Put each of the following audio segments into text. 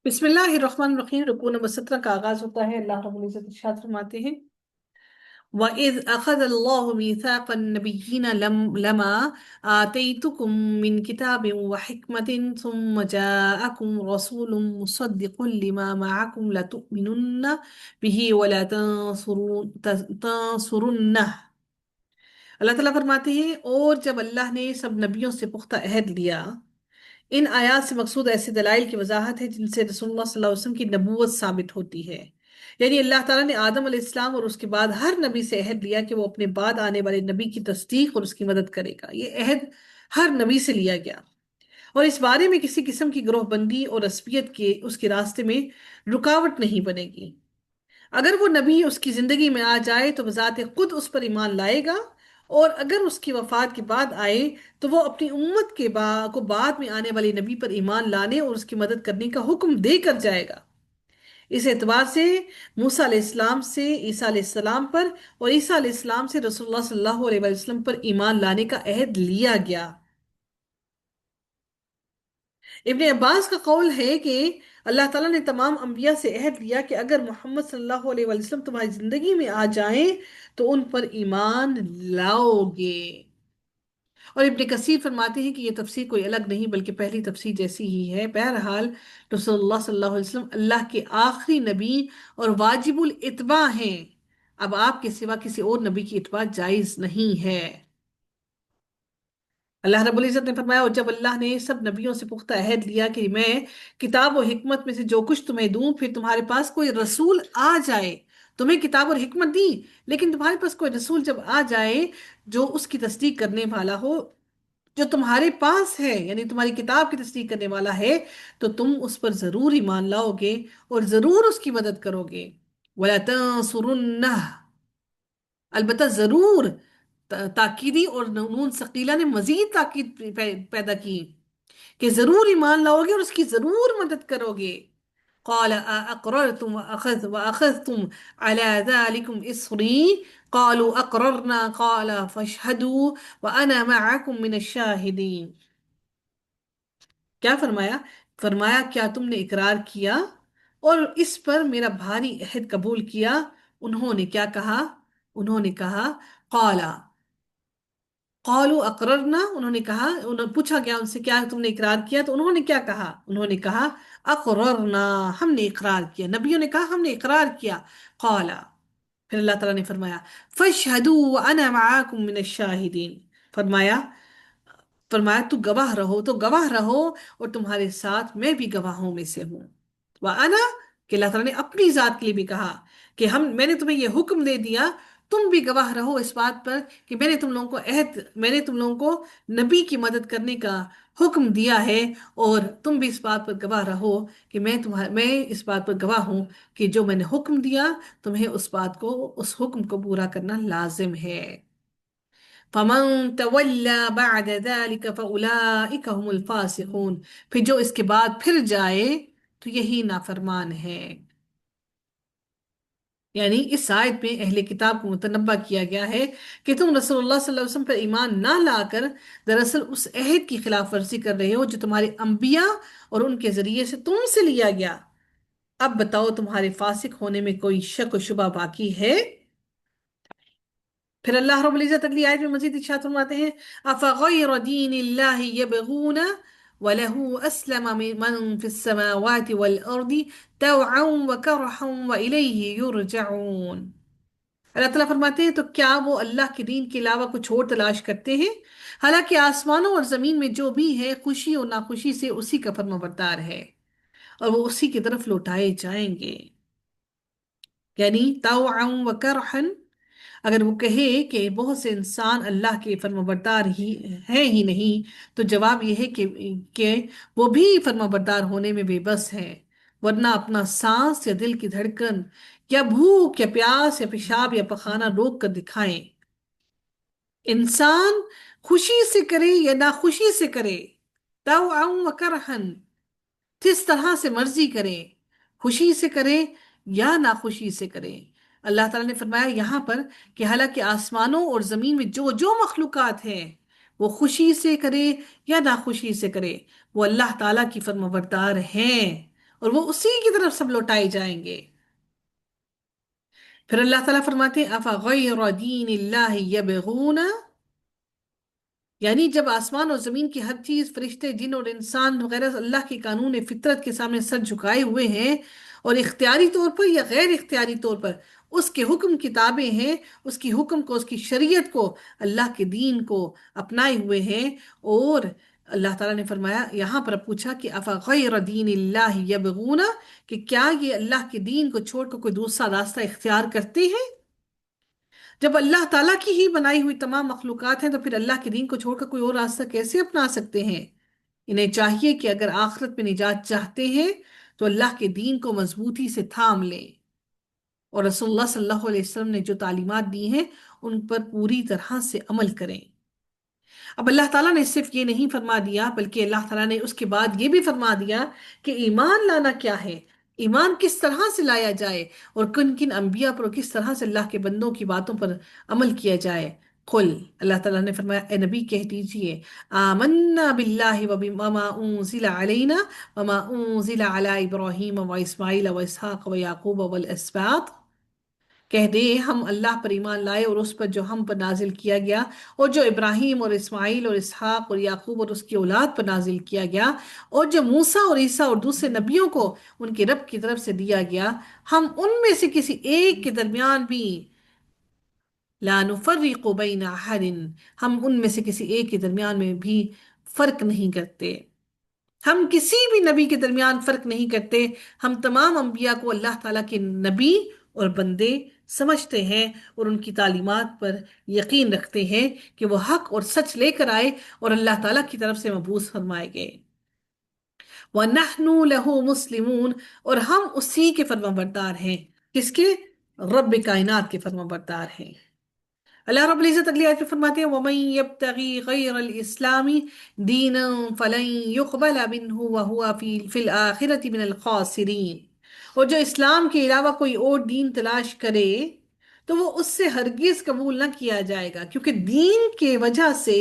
بسم اللہ الرحمن الرحیم، رکوع نمبر 17 کا آغاز ہوتا ہے۔ اللہ رب العزت ارشاد فرماتے ہیں وَإِذْ أَخَذَ اللَّهُ مِيثَاقَ النَّبِيِّينَ لَمَا آتَيْتُكُم مِّن كِتَابٍ وَحِكْمَةٍ ثُمَّ جَاءَكُمْ رَسُولٌ مُصَدِّقٌ لِّمَا مَعَكُمْ لَتُؤْمِنُنَّ بِهِ وَلَا تَنصُرُنَّهُ۔ اللہ تعالیٰ فرماتے ہیں، اور جب اللہ نے سب نبیوں سے پختہ عہد لیا، ان آیات سے مقصود ایسے دلائل کی وضاحت ہے جن سے رسول اللہ صلی اللہ علیہ وسلم کی نبوت ثابت ہوتی ہے۔ یعنی اللہ تعالیٰ نے آدم علیہ السلام اور اس کے بعد ہر نبی سے عہد لیا کہ وہ اپنے بعد آنے والے نبی کی تصدیق اور اس کی مدد کرے گا۔ یہ عہد ہر نبی سے لیا گیا، اور اس بارے میں کسی قسم کی گروہ بندی اور عصبیت کے اس کے راستے میں رکاوٹ نہیں بنے گی۔ اگر وہ نبی اس کی زندگی میں آ جائے تو بذات خود اس پر ایمان لائے گا، اور اگر اس کی وفات کے بعد آئے تو وہ اپنی امت کو بعد میں آنے والے نبی پر ایمان لانے اور اس کی مدد کرنے کا حکم دے کر جائے گا۔ اس اعتبار سے موسیٰ علیہ السلام سے عیسیٰ علیہ السلام پر اور عیسیٰ علیہ السلام سے رسول اللہ صلی اللہ علیہ وسلم پر ایمان لانے کا عہد لیا گیا۔ ابن عباس کا قول ہے کہ اللہ تعالیٰ نے تمام انبیاء سے عہد لیا کہ اگر محمد صلی اللہ علیہ وسلم تمہاری زندگی میں آ جائیں تو ان پر ایمان لاؤ گے۔ اور ابن کثیر فرماتے ہیں کہ یہ تفسیر کوئی الگ نہیں بلکہ پہلی تفسیر جیسی ہی ہے۔ بہرحال رسول اللہ صلی اللہ علیہ وسلم اللہ کے آخری نبی اور واجب الاتباع ہیں۔ اب آپ کے سوا کسی اور نبی کی اتباع جائز نہیں ہے۔ اللہ رب العزت نے فرمایا، اور جب اللہ نے سب نبیوں سے پختہ عہد لیا کہ میں کتاب و حکمت میں سے جو کچھ تمہیں دوں، پھر تمہارے پاس کوئی رسول آ جائے، تمہیں کتاب اور حکمت دی لیکن تمہارے پاس کوئی رسول جب آ جائے جو اس کی تصدیق کرنے والا ہو جو تمہارے پاس ہے، یعنی تمہاری کتاب کی تصدیق کرنے والا ہے، تو تم اس پر ضرور ایمان لاؤ گے اور ضرور اس کی مدد کرو گے۔ وَلَا تَنصُرُنَّهُ، البتہ ضرور، تاکیدی اور نون ثقیلہ نے مزید تاکید پیدا کی کہ ضرور ایمان لاؤ گے اور اس کی ضرور مدد کرو گے۔ قال اقررتم واخذتم على ذلكم اصري قالوا اقررنا قال فاشهدوا وانا معكم من الشاهدين۔ کیا فرمایا؟ فرمایا کیا تم نے اقرار کیا اور اس پر میرا بھاری عہد قبول کیا؟ انہوں نے کیا کہا؟ انہوں نے کہا قالا قالوا اقررنا، انہوں نے کہا، پوچھا گیا ان سے کیا تم نے اقرار کیا؟ تو انہوں نے کیا کہا؟ انہوں نے کہا اقررنا، ہم نے اقرار کیا۔ نبیوں نے کہا ہم نے اقرار کیا۔ قالا، پھر اللہ تعالیٰ نے فرمایا فاشهدوا وانا معاكم من الشاہدین، فرمایا تو گواہ رہو، تو گواہ رہو اور تمہارے ساتھ میں بھی گواہوں میں سے ہوں۔ وَأَنَا، کہ اللہ تعالیٰ نے اپنی ذات کے لیے بھی کہا کہ میں نے تمہیں یہ حکم دے دیا، تم بھی گواہ رہو اس بات پر کہ میں نے تم لوگوں کو نبی کی مدد کرنے کا حکم دیا ہے، اور تم بھی اس بات پر گواہ رہو کہ میں اس بات پر گواہ ہوں کہ جو میں نے حکم دیا تمہیں اس حکم کو پورا کرنا لازم ہے۔ فَمَن تَوَلَّى بَعْدَ ذَلِكَ فَأُولَئِكَ هُمُ الْفَاسِقُونَ، پھر جو اس کے بعد پھر جائے تو یہی نافرمان ہے۔ یعنی اس آیت میں اہل کتاب کو متنبہ کیا گیا ہے کہ تم رسول اللہ صلی اللہ علیہ وسلم پر ایمان نہ لا کر دراصل اس عہد کی خلاف ورزی کر رہے ہو جو تمہارے انبیاء اور ان کے ذریعے سے تم سے لیا گیا۔ اب بتاؤ تمہارے فاسق ہونے میں کوئی شک و شبہ باقی ہے؟ پھر اللہ رب العزت اگلی آیت میں مزید ارشاد فرماتے ہیں افغیر دین اللہ یبغون وله اسلم من في السماوات والارض طوعا وكرها واليه يرجعون۔ اللہ تعالیٰ فرماتے ہیں تو کیا وہ اللہ کے دین کے علاوہ کچھ اور تلاش کرتے ہیں، حالانکہ آسمانوں اور زمین میں جو بھی ہے خوشی اور ناخوشی سے اسی کا فرمانبردار ہے اور وہ اسی کی طرف لوٹائے جائیں گے۔ یعنی طوعا وکرها، اگر وہ کہے کہ بہت سے انسان اللہ کے فرمانبردار ہی ہیں ہی نہیں، تو جواب یہ ہے کہ وہ بھی فرمانبردار ہونے میں بے بس ہیں، ورنہ اپنا سانس یا دل کی دھڑکن یا بھوک یا پیاس یا پیشاب یا پخانہ روک کر دکھائیں۔ انسان خوشی سے کرے یا ناخوشی سے کرے، طوعا وکرہا، کس طرح سے مرضی کرے، خوشی سے کرے یا ناخوشی سے کرے۔ اللہ تعالیٰ نے فرمایا یہاں پر کہ حالانکہ آسمانوں اور زمین میں جو جو مخلوقات ہیں وہ خوشی سے کرے یا ناخوشی سے کرے، وہ اللہ تعالیٰ کی فرمانبردار ہیں اور وہ اسی کی طرف سب لوٹائے جائیں گے۔ پھر اللہ تعالیٰ فرماتے ہیں افغیر دین اللہ یبغون، یعنی جب آسمان اور زمین کی ہر چیز، فرشتے، جن اور انسان وغیرہ اللہ کے قانون فطرت کے سامنے سر جھکائے ہوئے ہیں، اور اختیاری طور پر یا غیر اختیاری طور پر اس کے حکم کتابیں ہیں، اس کی حکم کو، اس کی شریعت کو، اللہ کے دین کو اپنائے ہوئے ہیں، اور اللہ تعالیٰ نے فرمایا یہاں پر پوچھا کہ افغیر دین اللہ یبغون، کہ کیا یہ اللہ کے دین کو چھوڑ کر کوئی دوسرا راستہ اختیار کرتے ہیں؟ جب اللہ تعالیٰ کی ہی بنائی ہوئی تمام مخلوقات ہیں تو پھر اللہ کے دین کو چھوڑ کر کوئی اور راستہ کیسے اپنا سکتے ہیں؟ انہیں چاہیے کہ اگر آخرت میں نجات چاہتے ہیں تو اللہ کے دین کو مضبوطی سے تھام لیں، اور رسول اللہ صلی اللہ علیہ وسلم نے جو تعلیمات دی ہیں ان پر پوری طرح سے عمل کریں۔ اب اللہ تعالیٰ نے صرف یہ نہیں فرما دیا، بلکہ اللہ تعالیٰ نے اس کے بعد یہ بھی فرما دیا کہ ایمان لانا کیا ہے، ایمان کس طرح سے لایا جائے، اور کن کن انبیاء پر اور کس طرح سے اللہ کے بندوں کی باتوں پر عمل کیا جائے۔ قل، اللہ تعالیٰ نے فرمایا اے نبی کہہ دیجئے، آمنا باللہ وما انزل علینا وما انزل علی ابراہیم و اسماعیل و اسحاق و یعقوب والاسباط، کہہ دے ہم اللہ پر ایمان لائے اور اس پر جو ہم پر نازل کیا گیا، اور جو ابراہیم اور اسماعیل اور اسحاق اور یعقوب اور اس کی اولاد پر نازل کیا گیا، اور جو موسیٰ اور عیسیٰ اور دوسرے نبیوں کو ان کے رب کی طرف سے دیا گیا، ہم ان میں سے کسی ایک کے درمیان بھی لا نفرق بین احد، ہم ان میں سے کسی ایک کے درمیان میں بھی فرق نہیں کرتے، ہم کسی بھی نبی کے درمیان فرق نہیں کرتے، ہم تمام انبیاء کو اللہ تعالیٰ کے نبی اور بندے سمجھتے ہیں، اور ان کی تعلیمات پر یقین رکھتے ہیں کہ وہ حق اور سچ لے کر آئے اور اللہ تعالیٰ کی طرف سے مبعوث فرمائے گئے۔ وَنَحْنُ لَهُ مُسْلِمُونَ، اور ہم اسی کے فرما بردار ہیں، کس کے؟ رب کائنات کے فرما بردار ہیں۔ اللہ رب العزت اگلی آیت میں فرماتے ہیں وَمَن يَبْتَغِي غَيْرَ الْإِسْلَامِ دِينًا فَلَن يُقْبَلَ مِنْهُ وَهُوَ فِي الْآخِرَةِ مِنَ الْخَاسِرِينَ، اور جو اسلام کے علاوہ کوئی اور دین تلاش کرے تو وہ اس سے ہرگز قبول نہ کیا جائے گا، کیونکہ دین کے وجہ سے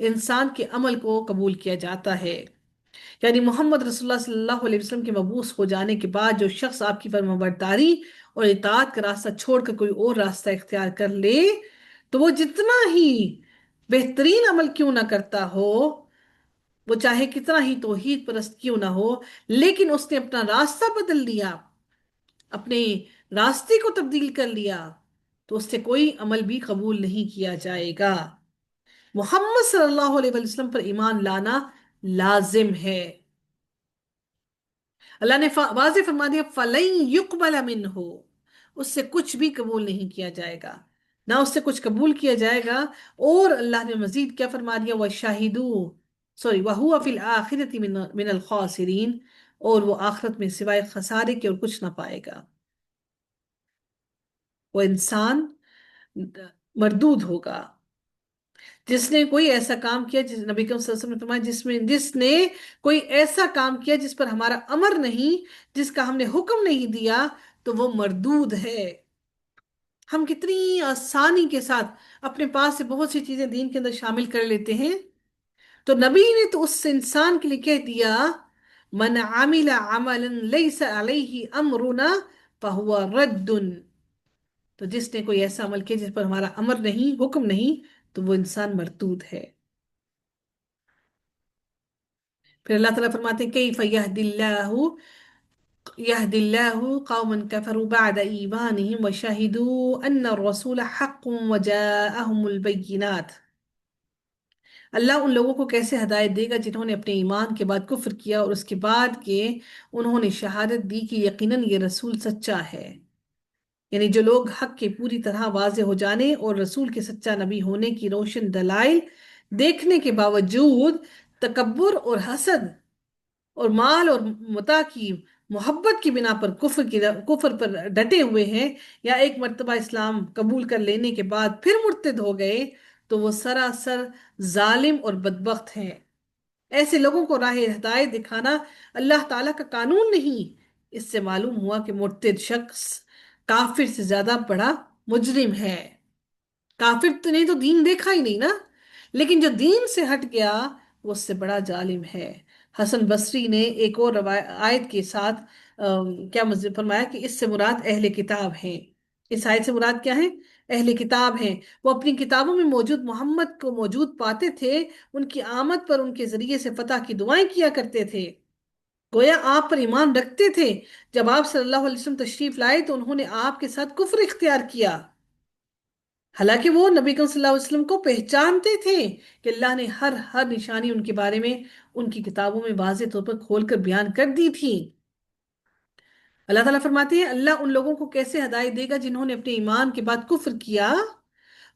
انسان کے عمل کو قبول کیا جاتا ہے۔ یعنی محمد رسول اللہ صلی اللہ علیہ وسلم کے مبعوث ہو جانے کے بعد جو شخص آپ کی فرمانبرداری اور اطاعت کا راستہ چھوڑ کر کوئی اور راستہ اختیار کر لے، تو وہ جتنا ہی بہترین عمل کیوں نہ کرتا ہو، وہ چاہے کتنا ہی توحید پرست کیوں نہ ہو، لیکن اس نے اپنا راستہ بدل دیا، اپنے راستے کو تبدیل کر لیا، تو اس سے کوئی عمل بھی قبول نہیں کیا جائے گا۔ محمد صلی اللہ علیہ وسلم پر ایمان لانا لازم ہے۔ اللہ نے واضح فرما دیا فَلَن يُقْبَلَ مِنْهُ، اس سے کچھ بھی قبول نہیں کیا جائے گا، نہ اس سے کچھ قبول کیا جائے گا۔ اور اللہ نے مزید کیا فرما دیا وَهُوَ فِي الْآخِرَةِ مِنَ الْخَاسِرِينَ، اور وہ آخرت میں سوائے خسارے کے اور کچھ نہ پائے گا، وہ انسان مردود ہوگا۔ جس نے کوئی ایسا کام کیا، جس نبی کریم صلی اللہ علیہ وسلم نے فرمایا جس نے کوئی ایسا کام کیا جس پر ہمارا امر نہیں، جس کا ہم نے حکم نہیں دیا، تو وہ مردود ہے۔ ہم کتنی آسانی کے ساتھ اپنے پاس سے بہت سی چیزیں دین کے اندر شامل کر لیتے ہیں، تو نبی نے تو اس انسان کے لیے کہہ دیا من عمل عملا لیس علیہ امرنا فہو رد، تو جس نے کوئی ایسا عمل کیا جس پر ہمارا امر نہیں، حکم نہیں، تو وہ انسان مردود ہے۔ پھر اللہ تعالیٰ فرماتے ہیں کیف یہد اللہ قوما کفروا بعد ایمانہم وشہدوا ان الرسول حق وجاءہم البینات، اللہ ان لوگوں کو کیسے ہدایت دے گا جنہوں نے اپنے ایمان کے بعد کفر کیا اور اس کے بعد کہ انہوں نے شہادت دی کہ یقیناً یہ رسول سچا ہے۔ یعنی جو لوگ حق کے پوری طرح واضح ہو جانے اور رسول کے سچا نبی ہونے کی روشن دلائل دیکھنے کے باوجود تکبر اور حسد اور مال اور متاع کی محبت کی بنا پر کفر پر ڈٹے ہوئے ہیں، یا ایک مرتبہ اسلام قبول کر لینے کے بعد پھر مرتد ہو گئے، تو وہ سراسر ظالم اور بدبخت ہیں۔ ایسے لوگوں کو راہ ہدایت دکھانا اللہ تعالیٰ کا قانون نہیں۔ اس سے معلوم ہوا کہ مرتد شخص کافر سے زیادہ بڑا مجرم ہے۔ کافر تو نہیں تو دین دیکھا ہی نہیں نا، لیکن جو دین سے ہٹ گیا وہ اس سے بڑا ظالم ہے۔ حسن بصری نے ایک اور آیت کے ساتھ کیا مزید فرمایا کہ اس سے مراد اہل کتاب ہیں۔ اس آیت سے مراد کیا ہے؟ اہل کتاب ہیں۔ وہ اپنی کتابوں میں موجود محمد کو موجود پاتے تھے، ان کی آمد پر ان کے ذریعے سے فتح کی دعائیں کیا کرتے تھے، گویا آپ پر ایمان رکھتے تھے۔ جب آپ صلی اللہ علیہ وسلم تشریف لائے تو انہوں نے آپ کے ساتھ کفر اختیار کیا، حالانکہ وہ نبی کریم صلی اللہ علیہ وسلم کو پہچانتے تھے کہ اللہ نے ہر نشانی ان کے بارے میں ان کی کتابوں میں واضح طور پر کھول کر بیان کر دی تھی۔ اللہ تعالیٰ فرماتے ہیں اللہ ان لوگوں کو کیسے ہدایت دے گا جنہوں نے اپنے ایمان کے بعد کفر کیا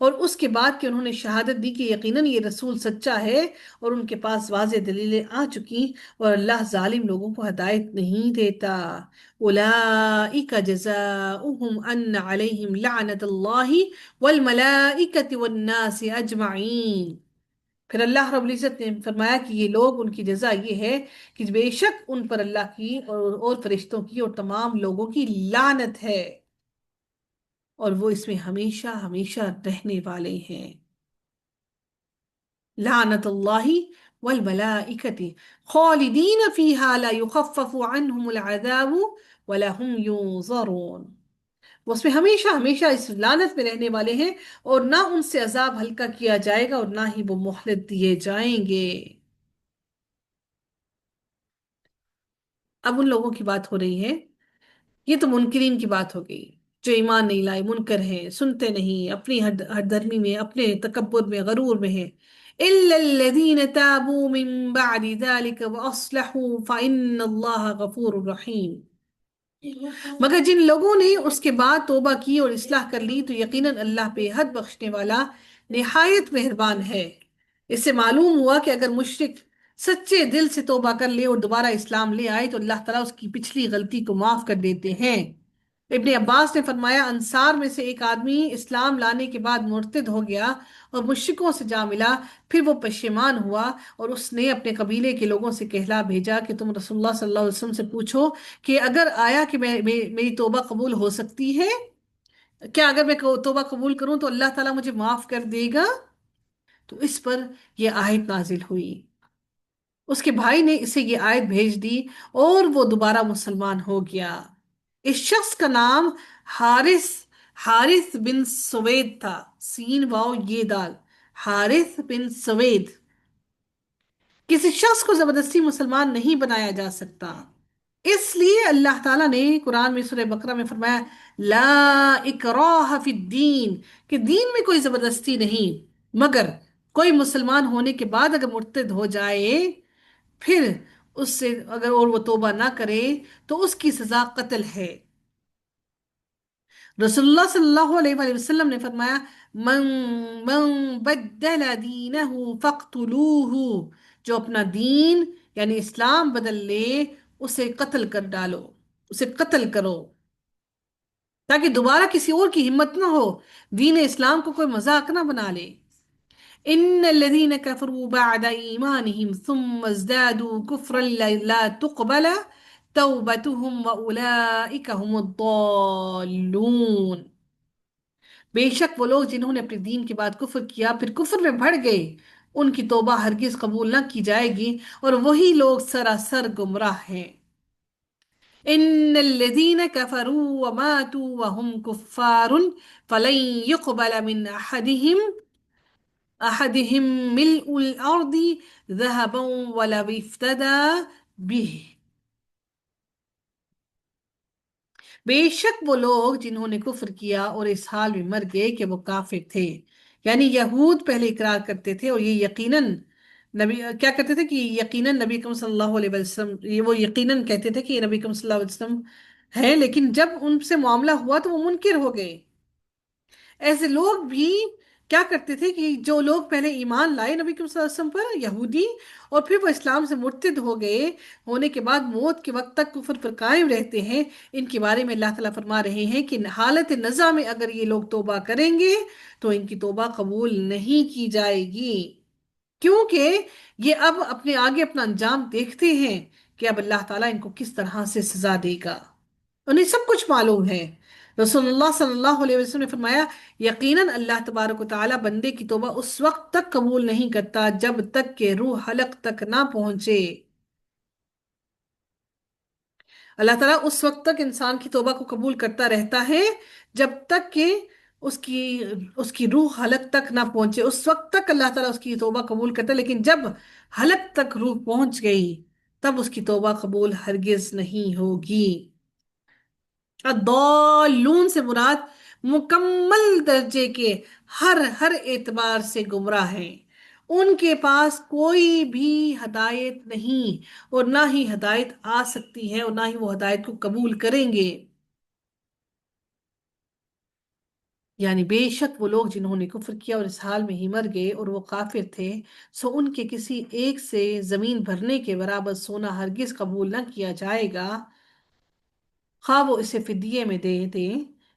اور اس کے بعد کہ انہوں نے شہادت دی کہ یقیناً یہ رسول سچا ہے اور ان کے پاس واضح دلیلیں آ چکی، اور اللہ ظالم لوگوں کو ہدایت نہیں دیتا۔ اولئک جزاؤہم ان علیہم لعنت اللہ والملائکۃ والناس اجمعین۔ پھر اللہ رب العزت نے فرمایا کہ یہ لوگ، ان کی جزا یہ ہے کہ بے شک ان پر اللہ کی اور فرشتوں کی اور تمام لوگوں کی لعنت ہے، اور وہ اس میں ہمیشہ ہمیشہ رہنے والے ہیں۔ لعنت اللہ والملائکۃ خالدین فیہا لا یخفف عنہم العذاب ولا هم ینظرون۔ وہ اس میں ہمیشہ ہمیشہ اس لعنت میں رہنے والے ہیں، اور نہ ان سے عذاب ہلکا کیا جائے گا اور نہ ہی وہ مہلت دیے جائیں گے۔ اب ان لوگوں کی بات ہو رہی ہے، یہ تو منکرین کی بات ہو گئی، جو ایمان نہیں لائے، منکر ہیں، سنتے نہیں، اپنی ہر دھرمی میں، اپنے تکبر میں، غرور میں ہیں۔ إِلَّا الَّذِينَ تَابُوا مِن بَعْدِ ذَلِكَ وَأَصْلَحُوا فَإِنَّ اللَّهَ غَفُورٌ رَحِيمٌ۔ مگر جن لوگوں نے اس کے بعد توبہ کی اور اصلاح کر لی تو یقیناً اللہ بے حد بخشنے والا، نہایت مہربان ہے۔ اس سے معلوم ہوا کہ اگر مشرک سچے دل سے توبہ کر لے اور دوبارہ اسلام لے آئے تو اللہ تعالیٰ اس کی پچھلی غلطی کو معاف کر دیتے ہیں۔ ابن عباس نے فرمایا انصار میں سے ایک آدمی اسلام لانے کے بعد مرتد ہو گیا اور مشرکوں سے جا ملا، پھر وہ پشیمان ہوا اور اس نے اپنے قبیلے کے لوگوں سے کہلا بھیجا کہ تم رسول اللہ صلی اللہ علیہ وسلم سے پوچھو کہ اگر آیا کہ میری توبہ قبول ہو سکتی ہے، کیا اگر میں توبہ قبول کروں تو اللہ تعالیٰ مجھے معاف کر دے گا؟ تو اس پر یہ آیت نازل ہوئی، اس کے بھائی نے اسے یہ آیت بھیج دی اور وہ دوبارہ مسلمان ہو گیا۔ اس شخص کا نام حارث حارث بن سوید تھا، سین واو یہ دال، حارث بن سوید۔ کسی شخص کو زبردستی مسلمان نہیں بنایا جا سکتا، اس لیے اللہ تعالیٰ نے قرآن میں سورہ بقرہ میں فرمایا لا اکراہ فی الدین، کہ دین میں کوئی زبردستی نہیں، مگر کوئی مسلمان ہونے کے بعد اگر مرتد ہو جائے پھر اس سے اگر اور وہ توبہ نہ کرے تو اس کی سزا قتل ہے۔ رسول اللہ صلی اللہ علیہ وآلہ وسلم نے فرمایا من من بدل دینہ فاقتلوہ، جو اپنا دین یعنی اسلام بدل لے اسے قتل کر ڈالو، اسے قتل کرو، تاکہ دوبارہ کسی اور کی ہمت نہ ہو دین اسلام کو کوئی مذاق نہ بنا لے۔ ان الذين كفروا بعد ایمانهم ثم ازدادوا كفرا لا تقبل توبتهم واولئك هم الضالون۔ بے شک وہ لوگ جنہوں نے اپنے دین کے بعد کفر کیا پھر کفر میں بڑھ گئے، ان کی توبہ ہرگز قبول نہ کی جائے گی، اور وہی لوگ سراسر گمراہ ہیں۔ ان الذين كفروا وماتوا وهم كفار فلن يقبل من احدهم ملء الارض ذهبا ولو افتدى به۔ بے شک وہ لوگ جنہوں نے کفر کیا اور اس حال میں مر گئے کہ وہ کافر تھے، یعنی یہود پہلے اقرار کرتے تھے اور یہ یقیناً نبی کیا کرتے تھے کہ یقیناً نبی اکرم صلی اللہ علیہ وسلم، یہ وہ یقیناً کہتے تھے کہ یہ نبی اکرم صلی اللہ علیہ وسلم ہے، لیکن جب ان سے معاملہ ہوا تو وہ منکر ہو گئے۔ ایسے لوگ بھی کیا کرتے تھے کہ جو لوگ پہلے ایمان لائے نبی کریم صلی اللہ علیہ وسلم پر، یہودی، اور پھر وہ اسلام سے مرتد ہو گئے، ہونے کے بعد موت کے وقت تک کفر پر قائم رہتے ہیں، ان کے بارے میں اللہ تعالیٰ فرما رہے ہیں کہ حالت نزا میں اگر یہ لوگ توبہ کریں گے تو ان کی توبہ قبول نہیں کی جائے گی، کیونکہ یہ اب اپنے آگے اپنا انجام دیکھتے ہیں کہ اب اللہ تعالیٰ ان کو کس طرح سے سزا دے گا، انہیں سب کچھ معلوم ہے۔ رسول اللہ صلی اللہ علیہ وسلم نے فرمایا یقیناً اللہ تبارک و تعالیٰ بندے کی توبہ اس وقت تک قبول نہیں کرتا جب تک کہ روح حلق تک نہ پہنچے۔ اللہ تعالیٰ اس وقت تک انسان کی توبہ کو قبول کرتا رہتا ہے جب تک کہ اس کی اس کی روح حلق تک نہ پہنچے، اس وقت تک اللہ تعالیٰ اس کی توبہ قبول کرتا ہے، لیکن جب حلق تک روح پہنچ گئی تب اس کی توبہ قبول ہرگز نہیں ہوگی۔ الضالون سے مراد مکمل درجے کے، ہر اعتبار سے گمراہ ہیں، ان کے پاس کوئی بھی ہدایت نہیں، اور نہ ہی ہدایت آ سکتی ہے، اور نہ ہی وہ ہدایت کو قبول کریں گے۔ یعنی بے شک وہ لوگ جنہوں نے کفر کیا اور اس حال میں ہی مر گئے اور وہ کافر تھے، سو ان کے کسی ایک سے زمین بھرنے کے برابر سونا ہرگز قبول نہ کیا جائے گا، خواہ وہ اسے فدیے میں دے دیں۔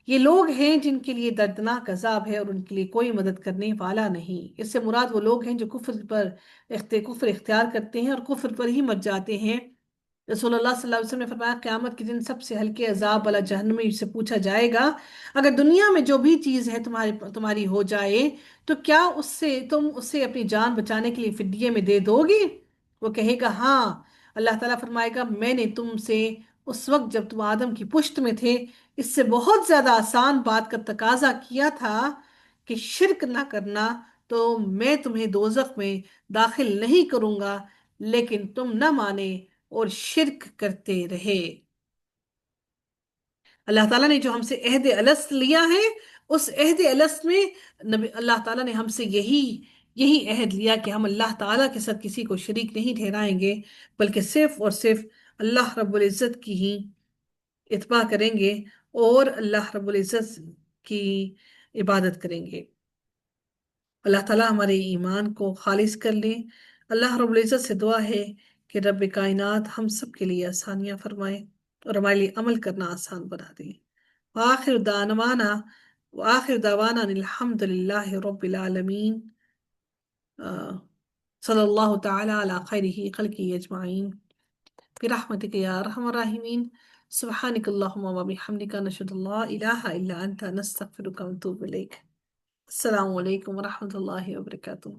یہ لوگ ہیں جن کے لیے دردناک عذاب ہے اور ان کے لیے کوئی مدد کرنے والا نہیں۔ اس سے مراد وہ لوگ ہیں جو کفر اختیار کرتے ہیں اور کفر پر ہی مر جاتے ہیں۔ رسول اللہ صلی اللہ علیہ وسلم نے فرمایا قیامت کے دن سب سے ہلکے عذاب والا جہنمی سے پوچھا جائے گا، اگر دنیا میں جو بھی چیز ہے تمہاری ہو جائے تو کیا تم اسے اپنی جان بچانے کے لیے فدیے میں دے دو گی؟ وہ کہے گا ہاں۔ اللہ تعالیٰ فرمائے گا میں نے تم سے اس وقت جب تم آدم کی پشت میں تھے اس سے بہت زیادہ آسان بات کا تقاضا کیا تھا کہ شرک نہ کرنا، تو میں تمہیں دوزخ میں داخل نہیں کروں گا، لیکن تم نہ مانے اور شرک کرتے رہے۔ اللہ تعالیٰ نے جو ہم سے عہد الست لیا ہے، اس عہد الست میں اللہ تعالیٰ نے ہم سے یہی عہد لیا کہ ہم اللہ تعالیٰ کے ساتھ کسی کو شریک نہیں ٹھہرائیں گے، بلکہ صرف اور صرف اللہ رب العزت کی ہی اتباع کریں گے اور اللہ رب العزت کی عبادت کریں گے۔ اللہ تعالیٰ ہمارے ایمان کو خالص کر لیں۔ اللہ رب العزت سے دعا ہے کہ رب کائنات ہم سب کے لیے آسانیاں فرمائے اور ہمارے لیے عمل کرنا آسان بنا دے۔ وآخر دعوانا وآخر دعوانا ان الحمد للہ رب العالمین۔ صلی اللہ تعالی علی خیرہ خلقہ اجمعین برحمتک یا ارحم الراحمین۔ سبحانک اللہم وبحمدک نشہد ان لا الہ الا انت نستغفرک ونتوب الیک۔ السلام علیکم ورحمۃ اللہ وبرکاتہ۔